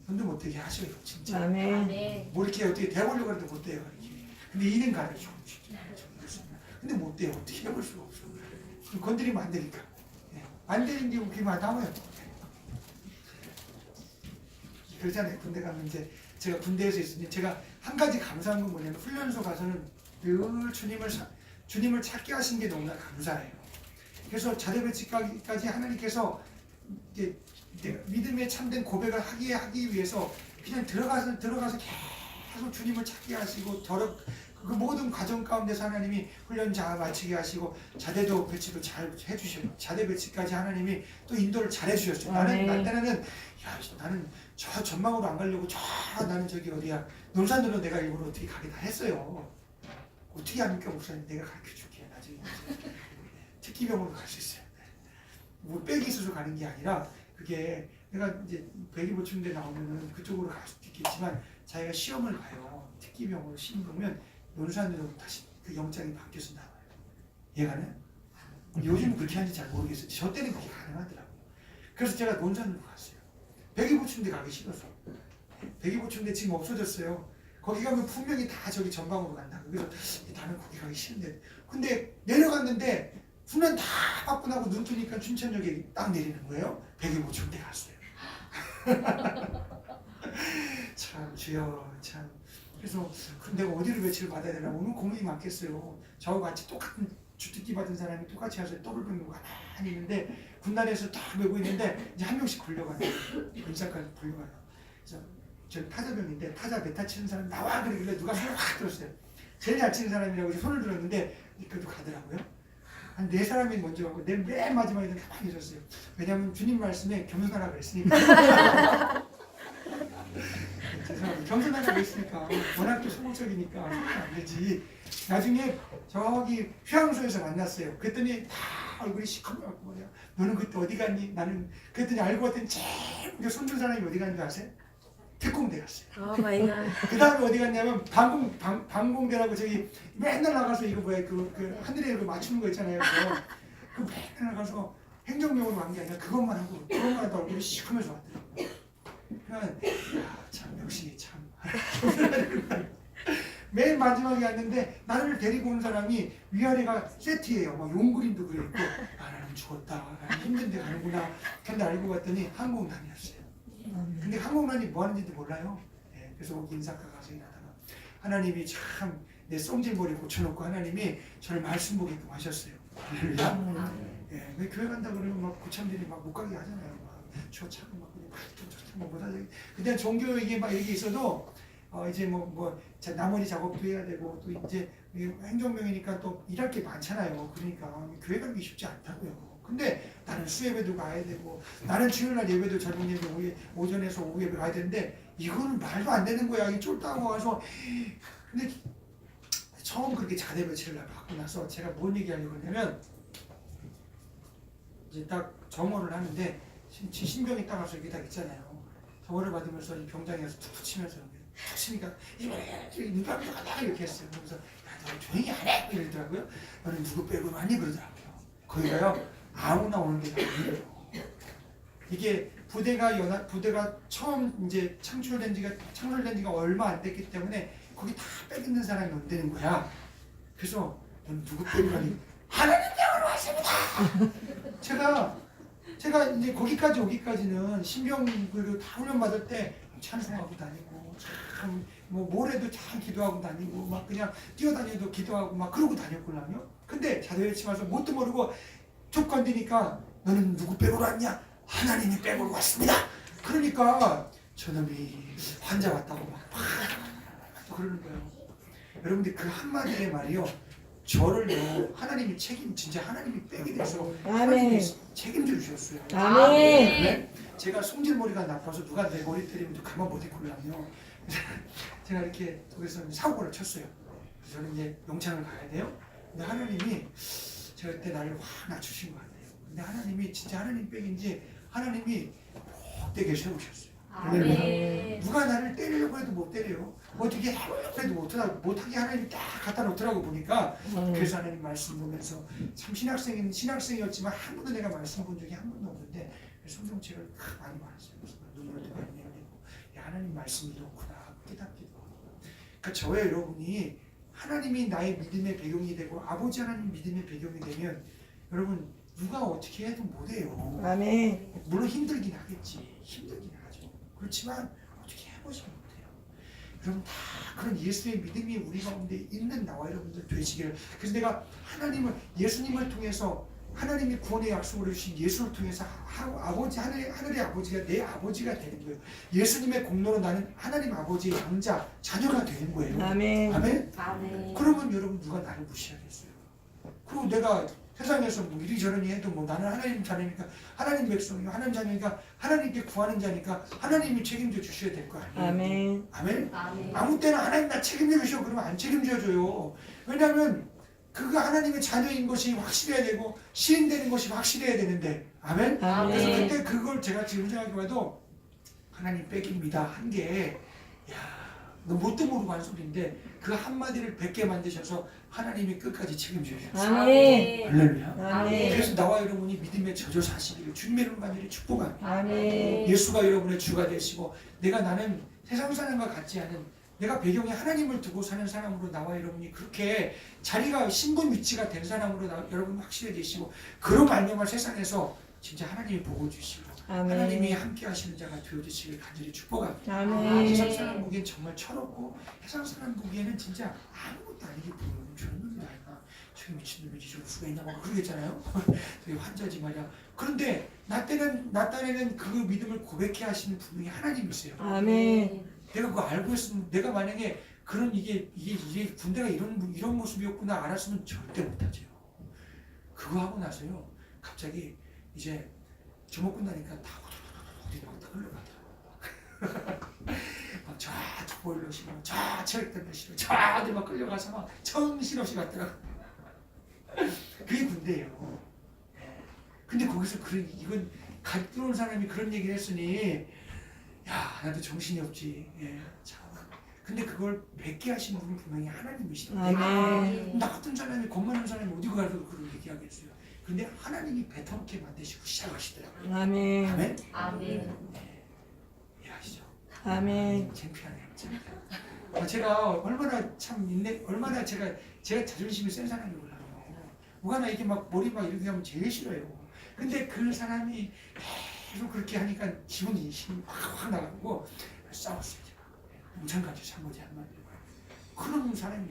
[SPEAKER 1] 손도 못 대게 하셔요 진짜.
[SPEAKER 2] 아멘.
[SPEAKER 1] 뭐 이렇게 어떻게 대보려고 해도 못 돼요. 이렇게. 근데 이는 가르쳐. 근데 못 돼요. 어떻게 해볼 수가 없어. 건드리면 안 되니까. 안 되는 게 웃기만 남아요. 그러잖아요. 군대 가면 이제 제가 군대에서 있으니 제가 한 가지 감사한 건 뭐냐면 훈련소 가서는 늘 주님을 찾게 하신 게 너무나 감사해요. 그래서 자대배치까지 하나님께서 이제 믿음의 참된 고백을 하기 위해서 그냥 들어가서 계속 주님을 찾게 하시고 그 모든 과정 가운데서 하나님이 훈련 잘 마치게 하시고 자대도 배치도 잘 해주셔요. 자대 배치까지 하나님이 또 인도를 잘 해주셨어요. 나는 저 전망으로 안 가려고 나는 저기 어디야 논산으로 내가 일부러 어떻게 가게 다 했어요. 어떻게 합니까 목사님? 내가 가르쳐줄게. 나중에 특기병으로 갈 수 있어요. 뭐 빽이 있어서 가는 게 아니라 그게 내가 이제 배기보충대 나오면은 그쪽으로 갈 수도 있겠지만 자기가 시험을 봐요. 특기병으로 시험 보면 논산으로 다시 그 영장이 바뀌어서 나와요. 얘가는 요즘 그렇게 하는지 잘 모르겠어요. 저 때는 그게 가능하더라고요. 그래서 제가 논산으로 갔어요. 배기보충대 가기 싫어서. 배기보충대 지금 없어졌어요. 거기 가면 분명히 다 저기 전방으로 간다. 그래서 나는 거기 가기 싫은데. 근데 내려갔는데 훈련 다 받고 나고 눈 뜨니까 춘천역에 딱 내리는 거예요. 배기보충대 갔어요. 참 주여 참. 그래서 그럼 내가 어디를 배치를 받아야 되나 오늘 고민이 많겠어요. 저하고 같이 똑같은 주특기 받은 사람이 똑같이 와서 떡을 끊고 가만히 있는데 군단에서 딱 메고 있는데 이제 한 명씩 굴려가요. 군사까지 굴려가요. 그래서 저 타자병인데 타자 메타 치는 사람 나와 그러길래 누가 손을 확 들었어요. 제일 잘 치는 사람이라고 손을 들었는데 그래도 가더라고요. 한 4사람이 먼저 가고 맨 마지막에는 가만히 있었어요. 왜냐하면 주님 말씀에 겸손하라 그랬으니까. 죄송합니다. 겸손하라고 했으니까 워낙 또 소극적이니까 안 되지. 나중에 저기 휴양소에서 만났어요. 그랬더니 다 얼굴이 시커멓고 뭐냐. 너는 그때 어디 갔니? 나는 그랬더니 알고 봤더니 제일 손든 사람이 어디 갔는지 아세요? 특공대 갔어요.
[SPEAKER 2] 오 마이 갓.
[SPEAKER 1] 그 다음에 어디 갔냐면 방공대라고 저기 맨날 나가서 이거 뭐야 그 하늘에 그 맞추는 거 있잖아요. 그 맨날 나가서 행정병으로 간 게 아니라 그것만 하다 얼굴이 시커면서 왔더라고요. 그러니까 참 역시 참 맨 마지막에 왔는데 나를 데리고 온 사람이 위아래가 세트예요. 막 용그림도 그려있고 나는 죽었다. 나는 힘든데 가는구나. 근데 알고 봤더니 항공단이었어요. 근데 항공단이 뭐 하는지도 몰라요. 네, 그래서 거기 인사과 가서 일하다가 하나님이 참 내 썽질머리 고쳐놓고 하나님이 저를 말씀 보게끔 하셨어요. 할렐루야. 왜 교회 간다 그러면 막 고참들이 막 못 가게 하잖아요. 저 차고 막 못하죠. 근데 종교 이게 막 이렇게 있어도 이제 나머지 작업도 해야 되고 또 이제 행정병이니까 또 일할 게 많잖아요. 그러니까 교회 가기 쉽지 않다고요. 근데 나는 수예배도 가야 되고 나는 주일날 예배도 젊은 예배 오전에서 오후 예배 가야 되는데 이거는 말도 안 되는 거야. 이 쫄딱 와서 근데 처음 그렇게 자대배치를 받고 나서 제가 뭔 얘기하려고 그러냐면 이제 딱 점호를 하는데 신병이 딱 와서 여기 딱 있잖아요. 점호를 받으면서 이 병장에서 툭툭 치면서 툭 치니까 눈감이 이렇게 했어요. 그러면서 야, 너 조용히 안 해? 이러더라고요. 너는 누구 빼고 많이 그러더라고요. 거기가요 아무나 오는 게 아니에요. 이게 부대가 처음 이제 창출된 지가 얼마 안 됐기 때문에 거기 다 빼있는 사람이 온다는 거야. 그래서 넌 누구 빼고라니 하나님 병으로 왔습니다. 제가 이제 거기까지 오기까지는 신병들도 다 훈련 받을 때 찬송하고 다니고 참뭐 모레도 참 기도하고 다니고 막 그냥 뛰어다니도 기도하고 막 그러고 다녔거든요. 근데 자대회치 와서 뭣도 모르고 툭 건드니까 너는 누구 빼고 왔냐? 하나님이 빼고 왔습니다. 그러니까 저놈이 환자 왔다고 막 그러는 거예요. 여러분들 그 한마디의 말이요. 저를요 하나님이 진짜 하나님이 빼게 돼서 하나님이 책임져 주셨어요.
[SPEAKER 3] 아멘.
[SPEAKER 1] 네? 제가 성질머리가 나빠서 누가 내 머리 때리면 가만 못 있거든요. 제가 이렇게 거기서 사고를 쳤어요. 그래서 저는 이제 영창을 가야 돼요. 근데 하나님이 제가 그때 나를 확 낮추신 것 같아요. 근데 하나님이 진짜 하나님 백인지 하나님이 복되게 세우셨어요.
[SPEAKER 2] 아멘.
[SPEAKER 1] 누가 나를 때리려고 해도 못 때려요. 어떻게 하려고 해도 못하게 하나님이 딱 갖다 놓더라고 보니까. 그래서 하나님 말씀 보면서 참 신학생이었지만 한 번도 내가 말씀 본 적이 한 번도 없는데 성경책을 많이 봤어요. 그래서 눈으로도 많이 열리고 하나님 말씀이 이렇구나 깨닫기도 하고. 그러니까 저와 여러분이 하나님이 나의 믿음의 배경이 되고 아버지 하나님 믿음의 배경이 되면 여러분 누가 어떻게 해도 못해요.
[SPEAKER 3] 아멘.
[SPEAKER 1] 물론 힘들긴 하겠지. 힘들긴 하죠. 그렇지만 어떻게 해보시면 못해요. 여러분 다 그런 예수의 믿음이 우리 가운데 있는 나와 여러분들 되시기를. 그래서 내가 예수님을 통해서 하나님이 구원의 약속을 주신 예수를 통해서 아버지 하늘의 아버지가 내 아버지가 되는 거예요. 예수님의 공로로 나는 하나님 아버지의 양자 자녀가 되는 거예요.
[SPEAKER 3] 아멘.
[SPEAKER 1] 아멘.
[SPEAKER 2] 아멘.
[SPEAKER 1] 그러면 여러분 누가 나를 무시하겠어요? 그리고 내가 세상에서 뭐 이리저리니 해도 뭐 나는 하나님 자녀니까 하나님 백성이고 하나님 자녀니까 하나님께 구하는 자니까 하나님이 책임져 주셔야 될 거 아니에요.
[SPEAKER 3] 아멘.
[SPEAKER 1] 아멘.
[SPEAKER 2] 아멘.
[SPEAKER 1] 아무 때나 하나님 나 책임져 주셔 그러면 안 책임져 줘요. 왜냐하면 그가 하나님의 자녀인 것이 확실해야 되고 시인되는 것이 확실해야 되는데 아멘.
[SPEAKER 3] 아멘.
[SPEAKER 1] 그래서 그때 그걸 제가 지금 생각해봐도 하나님 뺏깁니다 한 게 너 뭣도 모르고 한 소리인데 그 한마디를 100개 만드셔서 하나님이 끝까지 책임져 주셨어요.
[SPEAKER 3] 아멘.
[SPEAKER 1] 할렐루야.
[SPEAKER 2] 아멘.
[SPEAKER 1] 그래서 나와 여러분이 믿음의 저조 사시기를 주님의 이름 간절히 축복합니다.
[SPEAKER 3] 아멘.
[SPEAKER 1] 예수가 여러분의 주가 되시고 나는 세상 사람과 같지 않은 내가 배경에 하나님을 두고 사는 사람으로 나와 여러분이 그렇게 자리가 신분 위치가 된 사람으로 여러분 확실해지시고 그로 말미암아 세상에서 진짜 하나님이 보고 주시고
[SPEAKER 3] 아멘.
[SPEAKER 1] 하나님이 함께 하시는 자가 되어주시길 간절히 축복합니다.
[SPEAKER 3] 아멘.
[SPEAKER 1] 세상 사람 보기엔 정말 철없고 세상 사람 보기에는 진짜 아무것도 아니게 보여요. 저런 놈이 나이가 저기 미친놈이지 저럴 수가 있나 막 그러겠잖아요. 되게 환자지 말이야. 그런데 나 딴에는 그 믿음을 고백해 하시는 분이 하나님이세요.
[SPEAKER 3] 아멘.
[SPEAKER 1] 내가 그거 알고 있으면 내가 만약에 그런 이게 군대가 이런 모습이었구나 알았으면 절대 못하죠. 그거 하고 나서요 갑자기 이제 주먹 끝나니까 다 어디 막 흘러가더라고. 막 저쪽 보일러시고 저 체력대면시고 저 어디 막 끌려가서 막 정신없이 갔더라고. 그게 군대예요. 근데 거기서 이건 갓 들어온 사람이 그런 얘기를 했으니 야 나도 정신이 없지. 참. 근데 그걸 뵙게 하시는 분은 분명히 하나님이시던데
[SPEAKER 3] 아멘.
[SPEAKER 1] 나 같은 사람이 겁 많은 사람이 어디 가서 그걸 얘기하겠어요. 근데 하나님이 배터롭게 만드시고 시작하시더라고요.
[SPEAKER 3] 아멘.
[SPEAKER 1] 아멘.
[SPEAKER 2] 아멘.
[SPEAKER 1] 이해하시죠?
[SPEAKER 3] 아멘.
[SPEAKER 1] 창피하네요. 제가 얼마나 제가 자존심이 센 사람이 몰라요. 뭐가 나 이게 막 머리 막 이렇게 하면 제일 싫어요. 근데 그 사람이 계속 그렇게 하니까 기분이 힘이 확 나가고 싸웠어요. 제가. 무장까지 참고지 한마디. 그런 사람이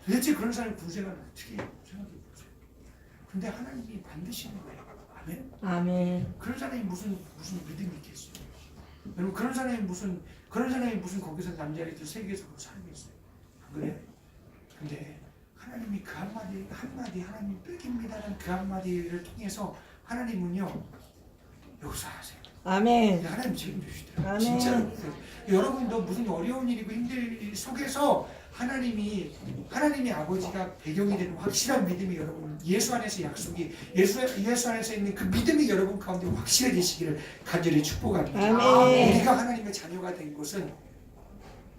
[SPEAKER 1] 도대체 그런 사람이 군생활을 어떻게 해요? 생각해 보세요. 근데 하나님이 만드시는 거예요. 아멘.
[SPEAKER 3] 아멘.
[SPEAKER 1] 그런 사람이 무슨 믿음이 있겠어요? 여러분 그런 사람이 무슨 거기서 남자애들 세계에서 살겠어요? 안 그래요? 근데 하나님이 그 한마디 하나님 뺏깁니다는 그 한마디를 통해서 하나님은요 여기서 하세요.
[SPEAKER 3] 아멘.
[SPEAKER 1] 하나님 책임지시더라고요.
[SPEAKER 3] 아멘.
[SPEAKER 1] 진짜로. 여러분도 무슨 어려운 일이고 힘든 일 속에서 하나님이 아버지가 배경이 되는 확실한 믿음이 여러분 예수 안에서 약속이 예수 안에서 있는 그 믿음이 여러분 가운데 확실해지시기를 간절히 축복합니다.
[SPEAKER 3] 아멘.
[SPEAKER 1] 우리가 하나님의 자녀가 된 것은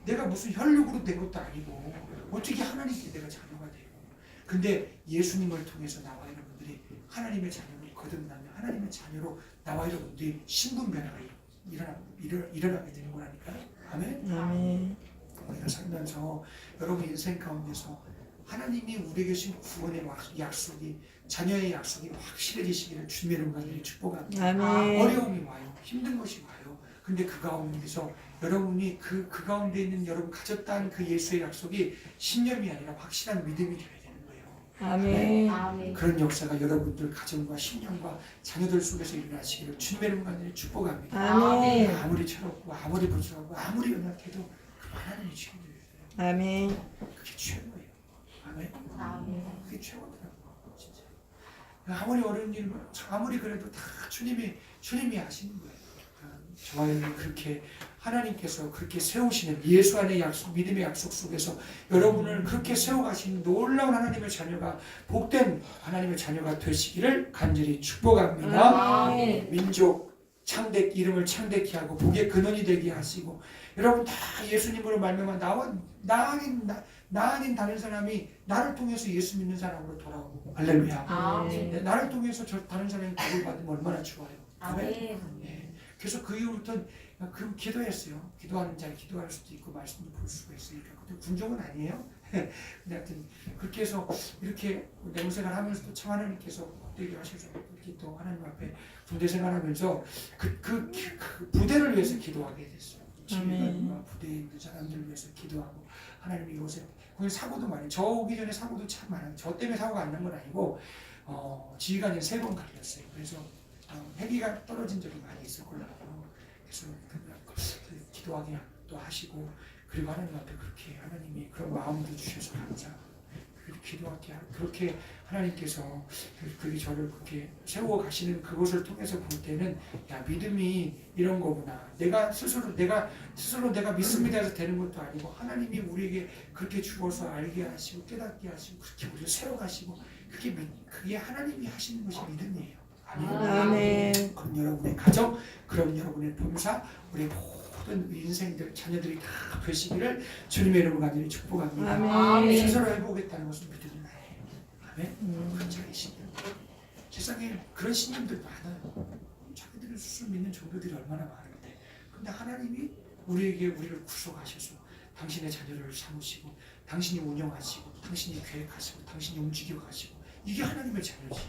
[SPEAKER 1] 내가 무슨 혈육으로 된 것도 아니고 어떻게 하나님께 내가 자녀가 돼요. 근데 예수님을 통해서 나와 여러분들이 하나님의 자녀를 거듭나면 하나님의 자녀로 나와 여러분들이 신분 변화가 일어나게 되는 거라니까요. 아멘.
[SPEAKER 3] 아멘.
[SPEAKER 1] 우리가 살면서 여러분 인생 가운데서 하나님이 우리에게 주신 구원의 약속이 자녀의 약속이 확실해지시기를 주님의 이름으로 축복합니다.
[SPEAKER 3] 아멘.
[SPEAKER 1] 어려움이 와요. 힘든 것이 와요. 근데 그 가운데서 여러분이 그 가운데 있는 여러분 가졌다는 그 예수의 약속이 신념이 아니라 확실한 믿음이 되어야 되는 거예요.
[SPEAKER 3] 아멘.
[SPEAKER 2] 아멘.
[SPEAKER 1] 그런 역사가 여러분들 가정과 신념과 자녀들 속에서 일어나시기를 주님의 이름으로 축복합니다.
[SPEAKER 3] 아멘.
[SPEAKER 1] 아무리 철없고 아무리 부족하고 아무리 연약해도 그 하나님이 책임져주세요.
[SPEAKER 3] 아멘.
[SPEAKER 1] 그게 최고예요. 아멘.
[SPEAKER 2] 아멘.
[SPEAKER 1] 그게 최고더라고 진짜. 아무리 어려운 일, 아무리 그래도 다 주님이 하시는 거예요. 저와는 그렇게 하나님께서 그렇게 세우시는 예수 안의 약속, 믿음의 약속 속에서 여러분을 그렇게 세워가시는 놀라운 하나님의 자녀가 복된 하나님의 자녀가 되시기를 간절히 축복합니다.
[SPEAKER 2] 아멘.
[SPEAKER 1] 민족 이름을 창대케 하고 복의 근원이 되게 하시고 여러분 다 예수님으로 말미암아 나 아닌 다른 사람이 나를 통해서 예수 믿는 사람으로 돌아오고 할렐루야.
[SPEAKER 2] 아멘.
[SPEAKER 1] 나를 통해서 다른 사람이 복을 받으면 얼마나 좋아요.
[SPEAKER 2] 아멘.
[SPEAKER 1] 네. 그래서 그 이후부터는 그 기도했어요. 기도하는 자에 기도할 수도 있고 말씀도 볼 수가 있으니까 그것도 군종은 아니에요. 근데 하여튼 그렇게 해서 이렇게 내무생활 하면서도 참 하나님께서 되게 하셔서 이렇게 또 하나님 앞에 군대 생활하면서 그 부대를 위해서 기도하게 됐어요. 지휘관과 부대에 있는 사람들을 위해서 기도하고 하나님 이곳에 거기 사고도 많이 저 오기 전에 사고도 참 많아요. 저 때문에 사고가 안 난 건 아니고 지휘관이 3번 갈렸어요. 그래서 헬기가 떨어진 적이 많이 있을 걸로 알고 그래서 기도하게 또 하시고 그리고 하나님 앞에 그렇게 하나님이 그런 마음도 주셔서 항상 기도하게 그렇게 하나님께서 그렇게 저를 그렇게 세워 가시는 그것을 통해서 볼 때는 야 믿음이 이런 거구나. 내가 스스로 내가 믿습니다 해서 되는 것도 아니고 하나님이 우리에게 그렇게 주어서 알게 하시고 깨닫게 하시고 그렇게 우리를 세워 가시고 그게 하나님이 하시는 것이 믿음이에요.
[SPEAKER 3] 아멘.
[SPEAKER 1] 그럼 여러분의 가정, 그럼 여러분의 봉사, 우리 모든 인생들, 자녀들이 다 되시기를 주님의 이름으로 간절히 축복합니다.
[SPEAKER 3] 아멘.
[SPEAKER 1] 스스로 해보겠다는 것은 믿음이 아니에요. 아멘. 그런 자기 신념. 세상에 그런 신념들 많아요. 자기들을 스스로 믿는 종교들이 얼마나 많은데, 근데 하나님이 우리를 구속하셔서 당신의 자녀를 삼으시고, 당신이 운영하시고, 당신이 계획하시고, 당신이 움직여 가시고, 이게 하나님의 자녀지.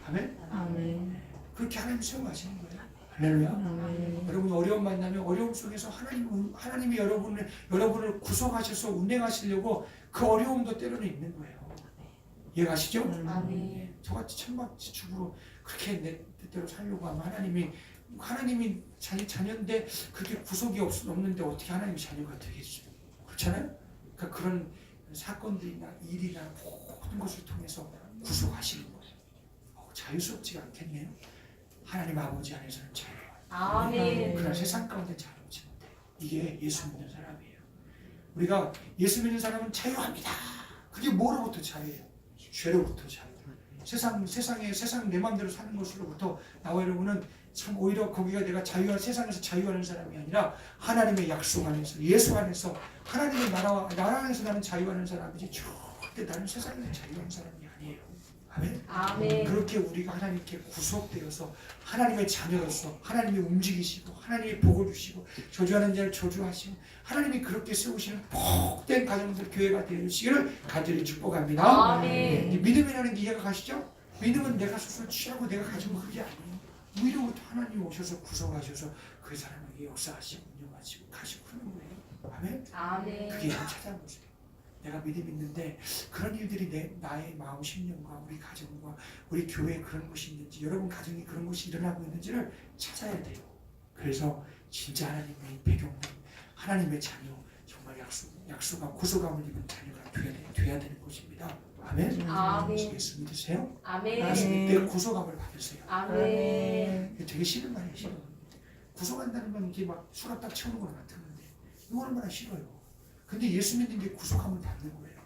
[SPEAKER 1] 아멘.
[SPEAKER 3] 아멘.
[SPEAKER 1] 그렇게 하나님 세워가시는 거예요. 할렐루야.
[SPEAKER 3] 아멘.
[SPEAKER 1] 여러분 어려움 만나면 어려움 속에서 하나님이 여러분을 구속하셔서 운행하시려고 그 어려움도 때로는 있는 거예요. 이해가시죠?
[SPEAKER 2] 아멘.
[SPEAKER 1] 저같이 천막지축으로 그렇게 내 뜻대로 살려고 하면 하나님이 자녀인데 그렇게 구속이 없는데 어떻게 하나님이 자녀가 되겠어요? 그렇잖아요? 그러니까 그런 사건들이나 일이나 모든 것을 통해서 구속하시는 거예요. 자유스럽지가 않겠네요. 하나님 아버지 안에서는 자유로워요.
[SPEAKER 2] 아멘.
[SPEAKER 1] 그러나 세상 가운데 자유롭지 못해요. 이게 예수 믿는 사람이에요. 우리가 예수 믿는 사람은 자유합니다. 그게 뭐로부터 자유예요? 죄로부터 자유. 세상 내 마음대로 사는 것으로부터 나와 여러분은 참 오히려 거기가 내가 세상에서 자유하는 사람이 아니라 하나님의 약속 안에서 예수 안에서 하나님의 나라 안에서 나는 자유하는 사람이지 절대 나는 세상에서 자유하는 사람이 아니에요. 아멘.
[SPEAKER 2] 아멘.
[SPEAKER 1] 그렇게 우리가 하나님께 구속되어서 하나님의 자녀로서 하나님이 움직이시고 하나님이 복을 주시고 저주하는 자를 저주하시고 하나님이 그렇게 세우시는 복된 가정들 교회가 되시기를 간절히 축복합니다.
[SPEAKER 2] 아멘.
[SPEAKER 1] 네, 믿음이라는 게 이해가 가시죠? 믿음은 내가 스스로 취하고 내가 가지고 그게 아니에요. 위로부터 하나님이 오셔서 구속하셔서 그 사람에게 역사하시고 운영하시고 가시고 그러는 거예요. 아멘.
[SPEAKER 2] 아멘.
[SPEAKER 1] 그게 찾아보세요. 내가 믿음 있는데 그런 일들이 나의 마음 심령과 우리 가정과 우리 교회에 그런 것이 있는지 여러분 가정에 그런 것이 일어나고 있는지를 찾아야 돼요. 그래서 진짜 하나님의 배경된 하나님의 자녀 정말 약속과 구속감을 입은 자녀가 돼야 되는 것입니다. 아멘.
[SPEAKER 2] 아멘.
[SPEAKER 1] 예수 믿으세요?
[SPEAKER 2] 아멘.
[SPEAKER 1] 예수 믿을 때 구속감을 받으세요.
[SPEAKER 2] 아멘.
[SPEAKER 1] 이게 되게 싫은 말이에요. 싫어. 구속한다는 건 이게 막 수갑 딱 채우는 거랑 같은 건데 이거 얼마나 싫어요. 근데 예수 믿는 게 구속함을 받는 거예요.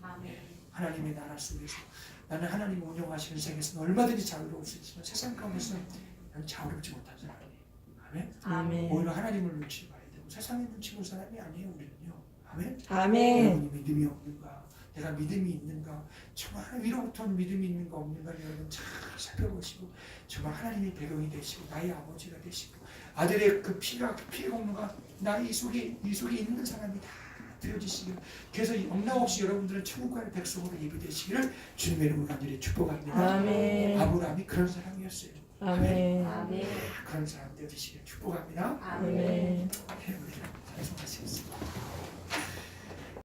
[SPEAKER 2] 아멘.
[SPEAKER 1] 하나님의 나라 속에서 나는 하나님이 운영하시는 세계에서는 얼마든지 자유로울 수 있지만 세상 가운데서는 난 자유롭지 못한 사람이에요. 아멘.
[SPEAKER 3] 아멘.
[SPEAKER 1] 오히려 하나님을 눈치 봐야 되고 세상의 눈치 볼 사람이 아니에요. 우리는요. 아멘.
[SPEAKER 3] 아멘.
[SPEAKER 1] 여러분이 믿음이 없는가? 내가 믿음이 있는가? 정말 위로부터 믿음이 있는가 없는가 여러분 잘 살펴보시고 정말 하나님의 배경이 되시고 나의 아버지가 되시고 아들의 그 피가 공로가 나 이 속에 있는 사람이 다 되어지시길 그래서 영락없이 여러분들은 천국의 백성으로 예비되시기를 주님의 이름으로 간절히 축복합니다.
[SPEAKER 3] 아멘.
[SPEAKER 1] 아브라함이 그런 사람이었어요.
[SPEAKER 3] 아멘.
[SPEAKER 2] 아멘.
[SPEAKER 1] 그런 사람 되어지시기를 축복합니다.
[SPEAKER 2] 아멘.
[SPEAKER 3] 아멘.
[SPEAKER 1] 우리를 찬송하시겠습니다.